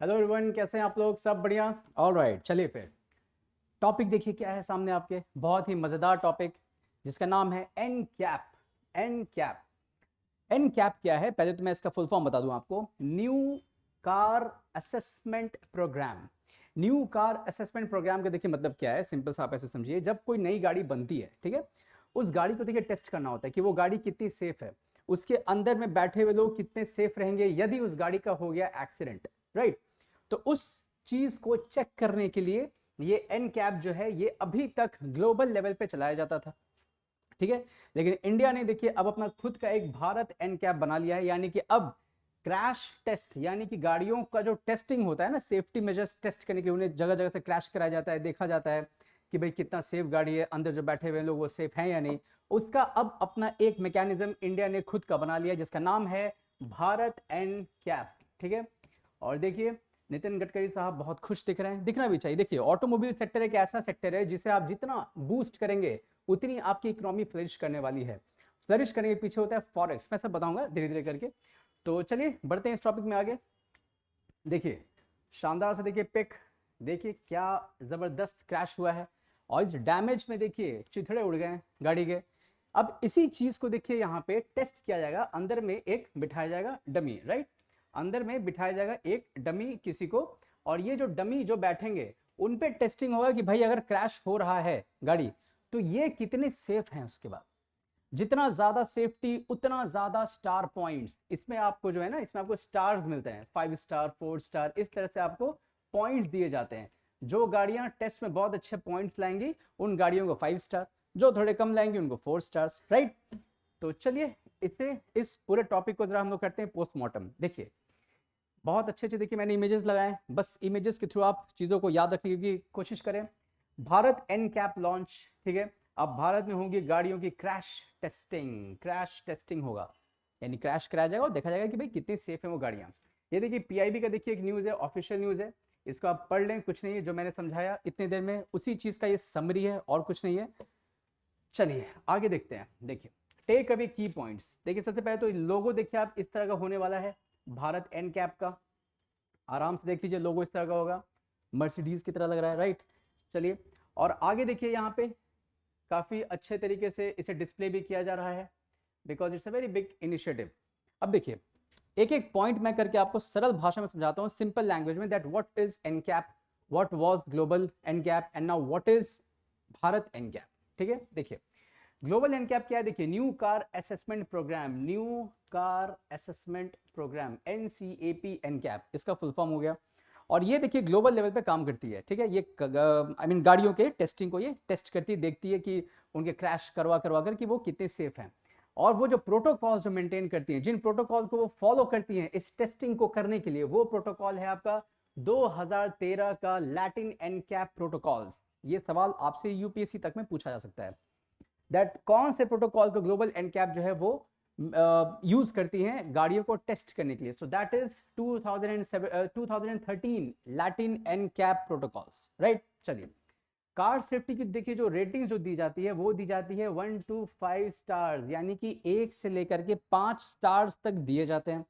Hello everyone, कैसे हैं आप लोग? सब बढ़िया? ऑलराइट, चलिए फिर टॉपिक देखिए क्या है सामने आपके। बहुत ही मज़ेदार टॉपिक जिसका नाम है NCAP. NCAP. NCAP क्या है? पहले तो मैं इसका फुल फॉर्म बता दूं आपको। New car assessment programme. New car assessment programme का देखिए मतलब क्या है, सिंपल सा आप ऐसे समझिए। जब कोई नई गाड़ी बनती है, ठीक है, उस गाड़ी को देखिए टेस्ट करना होता है कि वो गाड़ी कितनी सेफ है, उसके अंदर में बैठे हुए लोग कितने सेफ रहेंगे यदि उस गाड़ी का हो गया एक्सीडेंट, राइट। तो उस चीज को चेक करने के लिए ये एन कैप जो है ये अभी तक ग्लोबल लेवल पे चलाया जाता था, ठीक है। लेकिन इंडिया ने देखिए अब अपना खुद का एक भारत एन कैप बना लिया है, यानी कि अब क्रैश टेस्ट, यानी कि गाड़ियों का जो टेस्टिंग होता है ना, सेफ्टी मेजर्स टेस्ट करने के लिए उन्हें जगह जगह से क्रैश कराया जाता है, देखा जाता है कि भाई कितना सेफ गाड़ी है, अंदर जो बैठे हुए लोग वो सेफ हैं या नहीं। उसका अब अपना एक मैकेनिज्म इंडिया ने खुद का बना लिया जिसका नाम है भारत एन कैप, ठीक है। और देखिए नितिन गडकरी साहब बहुत खुश दिख रहे हैं, दिखना भी चाहिए। देखिए ऑटोमोबाइल सेक्टर एक ऐसा सेक्टर है जिसे आप जितना बूस्ट करेंगे उतनी आपकी इकोनॉमी फ्लरिश करने वाली है। फ्लरिश करने के पीछे होता है फॉरेक्स, मैं सब बताऊंगा धीरे धीरे करके। तो चलिए बढ़ते हैं इस टॉपिक में आगे। देखिए शानदार से देखिए पिक, देखिए क्या जबरदस्त क्रैश हुआ है और इस डैमेज में देखिए चिथड़े उड़ गए गाड़ी के। अब इसी चीज को देखिए यहाँ पे टेस्ट किया जाएगा, अंदर में एक बिठाया जाएगा डमी, राइट। अंदर में बिठाया जाएगा एक डमी किसी को, और ये जो डमी जो बैठेंगे उन पे टेस्टिंग होगा कि भाई अगर क्रैश हो रहा है गाड़ी तो ये कितने सेफ हैं। उसके बाद जितना ज्यादा सेफ्टी उतना ज्यादा स्टार पॉइंट्स, इसमें आपको जो है ना, इसमें आपको स्टार्स मिलते हैं, 5 स्टार 4 स्टार, इस तरह से आपको पॉइंट्स दिए जाते हैं। जो गाड़ियां टेस्ट में बहुत अच्छे पॉइंट्स लाएंगी उन गाड़ियों को 5 स्टार, जो थोड़े कम लाएंगी उनको 4 स्टार्स, राइट। तो चलिए इस पूरे टॉपिक को जरा हम लोग करते हैं पोस्टमार्टम। देखिए बहुत अच्छे अच्छे देखिए मैंने इमेजेस लगाए, बस इमेजेस के थ्रू आप चीज़ों को याद रखने की कोशिश करें। भारत एन कैप लॉन्च, ठीक है। अब भारत में होंगी गाड़ियों की क्रैश टेस्टिंग। क्रैश टेस्टिंग होगा यानी क्रैश कराया जाएगा और देखा जाएगा कि भाई कितनी सेफ है वो गाड़ियां। ये देखिए पीआईबी का देखिए एक न्यूज़ है, ऑफिशियल न्यूज़ है, इसको आप पढ़ लें। कुछ नहीं है जो मैंने समझाया इतनी देर में, उसी चीज़ का ये समरी है और कुछ नहीं है। चलिए आगे देखते हैं। देखिए टेक अवे की पॉइंट्स। देखिए सबसे पहले तो लोगो देखिए आप इस तरह का होने वाला है भारत एन कैप का। आराम से देख लीजिए, लोगो इस तरह का होगा, मर्सिडीज की तरह लग रहा है, राइट। चलिए और आगे देखिए यहाँ पे काफ़ी अच्छे तरीके से इसे डिस्प्ले भी किया जा रहा है because it's a very big initiative. अब देखिए एक एक पॉइंट मैं करके आपको सरल भाषा में समझाता हूँ, सिंपल लैंग्वेज में, that what is NCAP, what was global NCAP and now what is Bharat NCAP, ठीक है। देखिए ग्लोबल एनकैप क्या है? देखिए new car assessment programme, new car assessment programme, NCAP NCAP इसका फुल फॉर्म हो गया। और ये देखिए ग्लोबल लेवल पे काम करती है, ठीक है। ये आई मीन गाड़ियों के टेस्टिंग को ये टेस्ट करती है, देखती है कि उनके क्रैश करवा करवा कर कि वो कितने सेफ हैं। और वो जो प्रोटोकॉल जो मेंटेन करती हैं, जिन प्रोटोकॉल को वो फॉलो करती हैं इस टेस्टिंग को करने के लिए, वो प्रोटोकॉल है आपका 2013 का लैटिन एनकैप प्रोटोकॉल्स। ये सवाल आपसे यूपीएससी तक में पूछा जा सकता है, दैट कौन से प्रोटोकॉल को ग्लोबल एनकैप जो है वो यूज करती हैं गाड़ियों को टेस्ट करने के लिए। So that is 2013 Latin NCAP protocols, right. चलिए कार सेफ्टी की देखिए जो रेटिंग जो दी जाती है वो दी जाती है 1 to 5 स्टार्स, यानी कि 1 से लेकर के 5 स्टार्स तक दिए जाते हैं।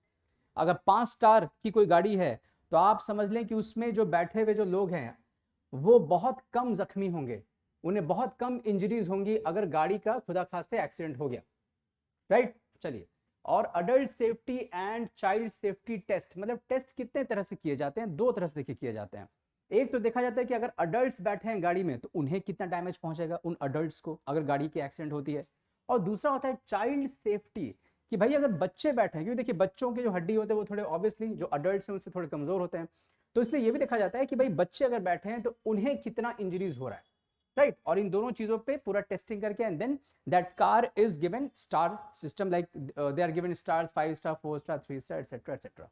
अगर 5 स्टार की कोई गाड़ी है तो आप समझ लें कि उसमें जो बैठे हुए जो लोग हैं वो बहुत कम जख्मी होंगे, उन्हें बहुत कम इंजरीज होंगी अगर गाड़ी का खुदा खास्ते एक्सीडेंट हो गया, राइट। चलिए और adult safety and child safety test, मतलब टेस्ट कितने तरह से किए जाते हैं? 2 तरह से देखिए किए जाते हैं। एक तो देखा जाता है कि अगर अडल्ट्स बैठे हैं गाड़ी में तो उन्हें कितना डैमेज पहुंचेगा उन अडल्ट्स को अगर गाड़ी की एक्सीडेंट होती है। और दूसरा होता है चाइल्ड सेफ्टी, कि भाई अगर बच्चे बैठे हैं, क्योंकि देखिए बच्चों के जो हड्डी होते हैं वो थोड़े ऑब्वियसली जो अडल्ट्स हैं उनसे थोड़े कमजोर होते हैं, तो इसलिए ये भी देखा जाता है कि भाई बच्चे अगर बैठे हैं तो उन्हें कितना इंजरीज हो रहा है, राइट। और इन दोनों चीजों पे पूरा टेस्टिंग करके and then that car is given star system, like they are given stars 5 star 4 star 3 star etcetera etcetera.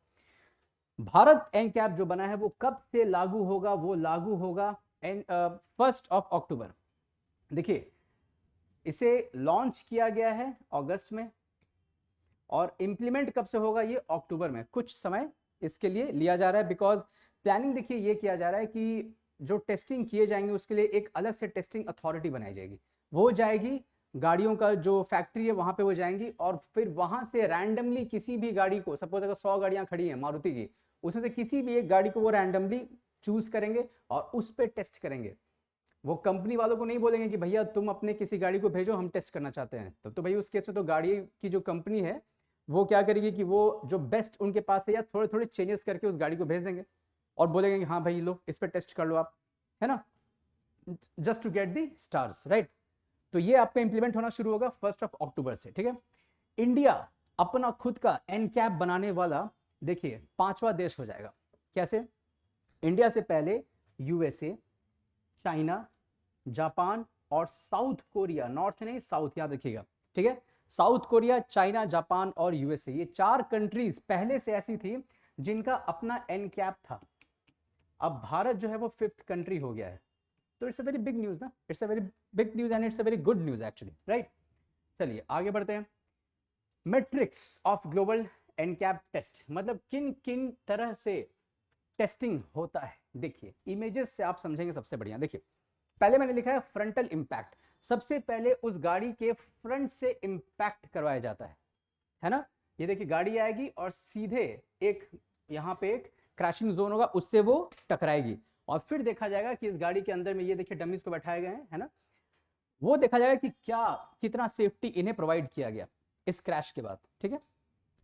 Bharat NCAP जो बना है वो कब से लागू होगा? वो लागू होगा 1 अक्टूबर। देखिए इसे लॉन्च किया गया है अगस्त में और इंप्लीमेंट कब से होगा? ये अक्टूबर में। कुछ समय इसके लिए लिया जा रहा है बिकॉज प्लानिंग देखिए ये किया जा रहा है कि जो टेस्टिंग किए जाएंगे उसके लिए एक अलग से टेस्टिंग अथॉरिटी बनाई जाएगी। वो जाएगी गाड़ियों का जो फैक्ट्री है वहां पे वो जाएंगी और फिर वहां से रैंडमली किसी भी गाड़ी को, सपोज अगर 100 गाड़ियां खड़ी हैं मारुति की, उसमें से किसी भी एक गाड़ी को वो रैंडमली चूज करेंगे और उस पर टेस्ट करेंगे। वो कंपनी वालों को नहीं बोलेंगे कि भैया तुम अपने किसी गाड़ी को भेजो, हम टेस्ट करना चाहते हैं। तब तो भाई उस केस में तो गाड़ी की जो कंपनी है वो क्या करेगी कि वो जो बेस्ट उनके पास है या थोड़े थोड़े चेंजेस करके उस गाड़ी को भेज देंगे और बोलेंगे कि हाँ भाई लो इस पर टेस्ट कर लो आप, है ना, just to get the stars, right. तो ये आपका इंप्लीमेंट होना शुरू होगा 1 अक्टूबर से, ठीक है। इंडिया अपना खुद का एनकैप बनाने वाला देखिए 5वां देश हो जाएगा। कैसे? इंडिया से पहले यूएसए, चाइना, जापान और साउथ कोरिया, नॉर्थ नहीं साउथ, याद रखिएगा, ठीक है। साउथ कोरिया, चाइना, जापान और यूएसए, ये 4 कंट्रीज पहले से ऐसी थी जिनका अपना एनकैप था। अब भारत जो है वो 5th कंट्री हो गया है। तो it's a very big news ना, it's a very big news and it's a very good news actually, right. चलिए आगे बढ़ते हैं। Matrix of global NCAP test, मतलब किन किन तरह से टेस्टिंग होता है। देखिए इमेजेस से आप समझेंगे सबसे बढ़िया। देखिए पहले मैंने लिखा है फ्रंटल इंपैक्ट, सबसे पहले उस गाड़ी के फ्रंट से इंपैक्ट करवाया जाता है ना। ये देखिए गाड़ी आएगी और सीधे एक यहाँ पे एक क्रैशिंग जोन होगा, उससे वो टकराएगी और फिर देखा जाएगा कि इस गाड़ी के अंदर में ये देखिए डमीज को बैठाए गए हैं, है ना, वो देखा जाएगा कि क्या कितना सेफ्टी इन्हें प्रोवाइड किया गया इस क्रैश के बाद, ठीक है।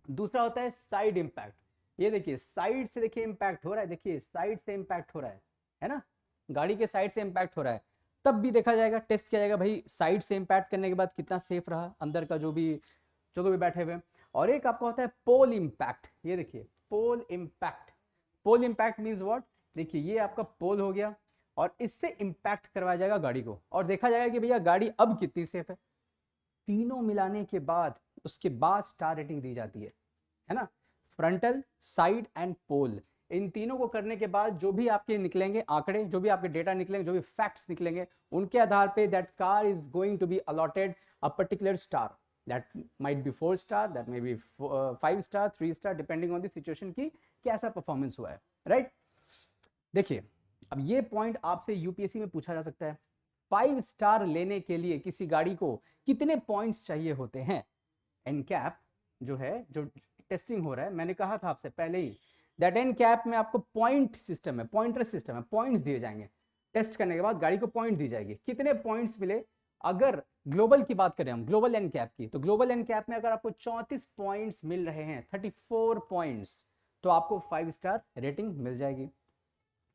दूसरा होता है साइड इंपैक्ट, ये देखिए साइड से देखिए इंपैक्ट हो रहा है, देखिए साइड से इंपैक्ट हो रहा है ना, गाड़ी के साइड से इंपैक्ट हो रहा है, तब भी देखा जाएगा, टेस्ट किया जाएगा भाई साइड से इंपैक्ट करने के बाद कितना सेफ रहा अंदर का जो भी बैठे हुए। और एक आपका होता है पोल इंपैक्ट, ये देखिए pole impact. Pole impact means what, देखिए ये आपका पोल हो गया और इससे इंपैक्ट करवाया जाएगा गाड़ी को और देखा जाएगा कि भैया गाड़ी अब कितनी सेफ है। तीनों मिलाने के बाद उसके बाद स्टार रेटिंग दी जाती है ना। फ्रंटल, साइड एंड पोल, इन तीनों को करने के बाद जो भी आपके निकलेंगे आंकड़े, जो भी आपके डेटा निकलेंगे, जो भी फैक्ट्स निकलेंगे, उनके आधार पे that car is going to be allotted a particular star, that might be 4 star, that may be 5 star, 3 star, depending on the situation की कैसा परफॉर्मेंस हुआ है, राइट। देखिए अब ये पॉइंट आपसे यूपीएससी में पूछा जा सकता है, 5 स्टार लेने के लिए किसी गाड़ी को कितने पॉइंट्स चाहिए होते हैं। एनकैप जो है, जो टेस्टिंग हो रहा है, मैंने कहा था आपसे पहले ही दैट एनकैप में आपको पॉइंट सिस्टम है, पॉइंटर सिस्टम है, पॉइंट्स दिए जाएंगे। टेस्ट करने के बाद गाड़ी को पॉइंट दी जाएगी, कितने पॉइंट्स मिले। अगर ग्लोबल की बात करें हम, ग्लोबल एनकैप की, तो ग्लोबल एनकैप में अगर आपको 34 पॉइंट्स मिल रहे हैं, 34 पॉइंट्स, तो आपको 5 स्टार रेटिंग मिल जाएगी,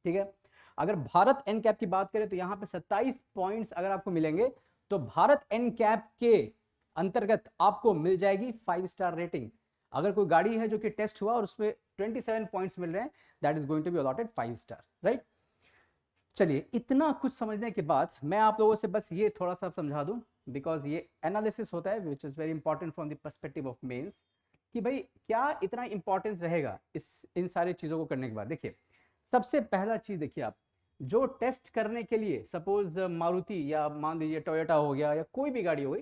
ठीक है। अगर भारत एनकैप की बात करें तो यहां पे 27 पॉइंट्स अगर आपको मिलेंगे तो भारत एनकैप के अंतर्गत आपको मिल जाएगी 5 स्टार रेटिंग। अगर कोई गाड़ी है जो कि टेस्ट हुआ और उसमें 27 पॉइंट्स मिल रहे हैं, that is going to be allotted 5 star, right. चलिए इतना कुछ समझने के बाद मैं आप लोगों से बस ये थोड़ा सा समझा दूं, बिकॉज ये एनालिसिस होता है which is very important from the perspective of men's, कि भाई क्या इतना इंपॉर्टेंस रहेगा इन सारी चीजों को करने के बाद। देखिए सबसे पहला चीज देखिए, आप जो टेस्ट करने के लिए, सपोज मारुति या मान लीजिए टोयोटा हो गया या कोई भी गाड़ी हो गई,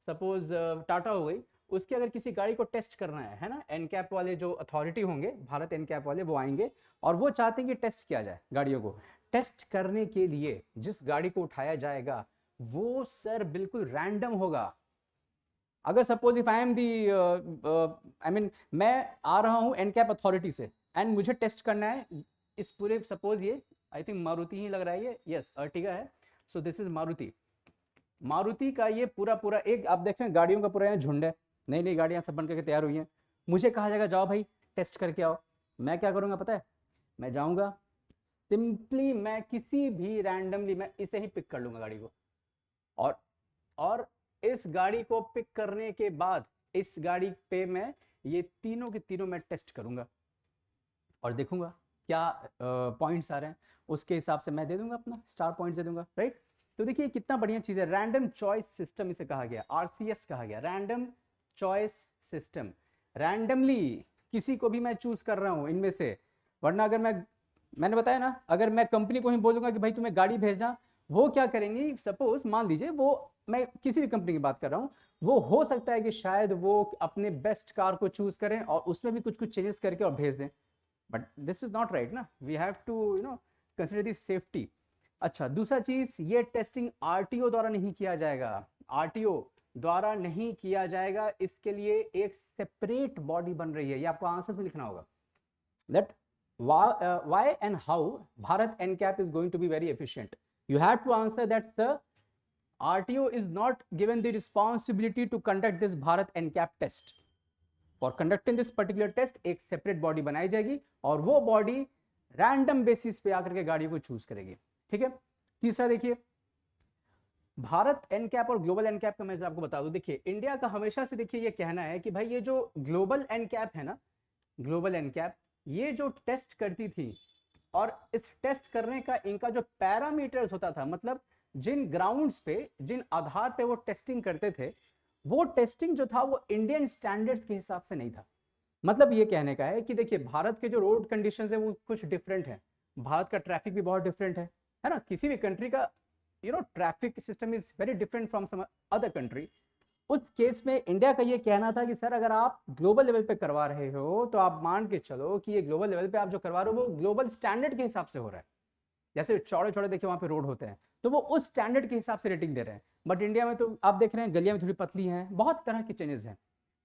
सपोज टाटा हो गई, उसके अगर किसी गाड़ी को टेस्ट करना है ना, एनकैप वाले जो अथॉरिटी होंगे, भारत एनकैप वाले, वो आएंगे और वो चाहते हैं कि टेस्ट किया जाए गाड़ियों को। टेस्ट करने के लिए जिस गाड़ी को उठाया जाएगा वो सर बिल्कुल रैंडम होगा। अगर suppose if I am the I mean मैं आ रहा हूं एनकैप अथॉरिटी से एंड मुझे टेस्ट करना है इस पूरे, सपोज ये आई थिंक मारुति ही लग रहा है, ये यस अर्टिगा है, so this is Maruti. Maruti का ये पूरा पूरा एक आप देख रहे हैं गाड़ियों का पूरा यहाँ झुंड है, नई नई गाड़ियां सब बन करके तैयार हुई हैं। मुझे कहा जाएगा जाओ भाई टेस्ट करके आओ, मैं क्या करूंगा पता है, मैं जाऊंगा सिंपली, मैं किसी भी रैंडमली मैं इसे ही पिक कर लूंगा गाड़ी को, और इस गाड़ी को पिक करने के बाद इस गाड़ी पे मैं ये तीनों के तीनों मैं टेस्ट करूंगा और देखूंगा क्या पॉइंट्स आ रहे हैं, उसके हिसाब से मैं दे दूंगा अपना स्टार पॉइंट्स दे दूंगा, राइट। तो देखिए कितना बढ़िया चीज है, रैंडम चॉइस सिस्टम इसे कहा गया, आरसीएस कहा गया, रैंडम चॉइस सिस्टम। रैंडमली किसी को भी मैं चूज कर रहा हूं इनमें से, वरना अगर मैंने बताया ना, अगर मैं कंपनी को ही बोलूंगा कि भाई तुम्हें गाड़ी भेजना, वो क्या करेंगी, सपोज मान लीजिए वो, मैं किसी भी कंपनी की बात कर रहा हूं, वो हो सकता है कि शायद वो अपने बेस्ट कार को चूज करें और उसमें भी कुछ कुछ चेंजेस करके और भेज दें, but this is not right ना, we have to consider the safety. अच्छा दूसरा चीज, ये टेस्टिंग आरटीओ द्वारा नहीं किया जाएगा, आरटीओ द्वारा नहीं किया जाएगा, इसके लिए एक सेपरेट बॉडी बन रही है, ये आपको आंसर्स में लिखना होगा, that why and how Bharat NCAP is going to be very efficient? You have to answer that the RTO is not given the responsibility to conduct this Bharat NCAP test. For conducting this particular test एक separate body बनाई जाएगी और वो body random basis पे आकर के गाड़ी को चूज करेगी। ठीक है। तीसरा देखिए, भारत एनकैप और ग्लोबल एनकैप का मैं आपको बता दूं। देखिए इंडिया का हमेशा से देखिए ये कहना है कि भाई ये जो ग्लोबल एनकैप है ना, ग्लोबल एनकैप ये जो टेस्ट करती थी और इस टेस्ट करने का इनका जो पैरामीटर्स होता था, मतलब जिन ग्राउंड्स पे, जिन आधार पे वो टेस्टिंग करते थे, वो टेस्टिंग जो था वो इंडियन स्टैंडर्ड्स के हिसाब से नहीं था। मतलब ये कहने का है कि देखिए भारत के जो रोड कंडीशंस है वो कुछ डिफरेंट है, भारत का ट्रैफिक भी बहुत डिफरेंट है ना। किसी भी कंट्री का traffic system is very different from some other country. उस केस में इंडिया का ये कहना था कि सर अगर आप ग्लोबल लेवल पे करवा रहे हो तो आप मान के चलो कि ये ग्लोबल लेवल पे आप जो करवा रहे हो वो ग्लोबल स्टैंडर्ड के हिसाब से हो रहा है। जैसे चौड़े चौड़े देखिए वहाँ पे रोड होते हैं तो वो उस स्टैंडर्ड के हिसाब से रेटिंग दे रहे हैं, बट इंडिया में तो आप देख रहे हैं गलियां में थोड़ी पतली हैं, बहुत तरह के चेंजेस हैं।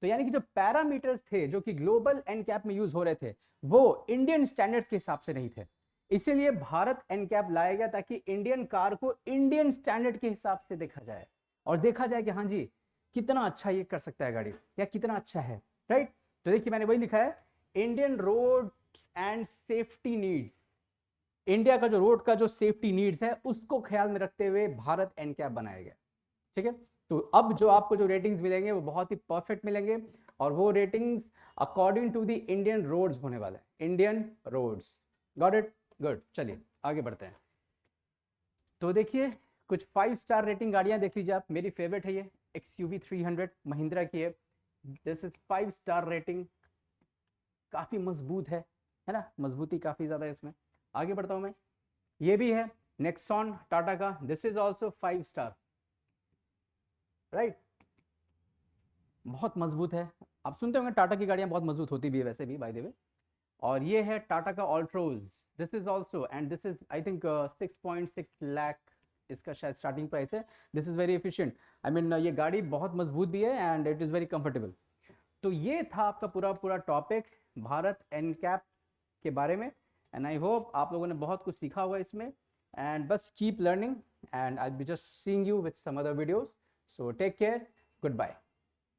तो यानी कि जो पैरामीटर्स थे जो कि ग्लोबल एनकैप में यूज हो रहे थे वो इंडियन स्टैंडर्ड्स के हिसाब से नहीं थे। इसीलिए भारत एनकैप लाया गया ताकि इंडियन कार को इंडियन स्टैंडर्ड के हिसाब से देखा जाए और देखा जाए कि हाँ जी कितना अच्छा ये कर सकता है गाड़ी या कितना अच्छा है, राइट। तो देखिए मैंने वही लिखा है, Indian road and safety needs. India का जो रोड का जो सेफ्टी नीड्स है उसको ख्याल में रखते हुए भारत एनकैप बनाया गया। ठीक है। तो अब जो आपको जो रेटिंग्स मिलेंगे वो बहुत ही परफेक्ट मिलेंगे और वो ratings according to the Indian roads होने वाला है, Indian roads. Got it? Good. चलिए आगे बढ़ते हैं। तो देखिए कुछ 5 स्टार रेटिंग गाड़ियां देख लीजिए आप। मेरी फेवरेट है ये XUV 300 महिंद्रा की है। दिस इज 5 स्टार रेटिंग, काफी मजबूत है ना, मजबूती काफी ज्यादा है इसमें। आगे बढ़ता हूं मैं। ये भी है नेक्सॉन टाटा का, this is also 5 star, right. बहुत मजबूत है। आप सुनते होंगे टाटा की गाड़ियां बहुत मजबूत होती भी है वैसे भी बाय द वे। और ये है टाटा का Altroz, this is also and this is I think 6.6 lakh इसका शायद स्टार्टिंग प्राइस है। This is very efficient, I mean ये गाड़ी बहुत मजबूत भी है and it is very comfortable. तो ये था आपका पूरा टॉपिक भारत एनकैप के बारे में एंड आई होप आप लोगों ने बहुत कुछ सीखा हुआ इसमें। एंड बस keep learning and I be just seeing you with some other videos. So take care, good bye.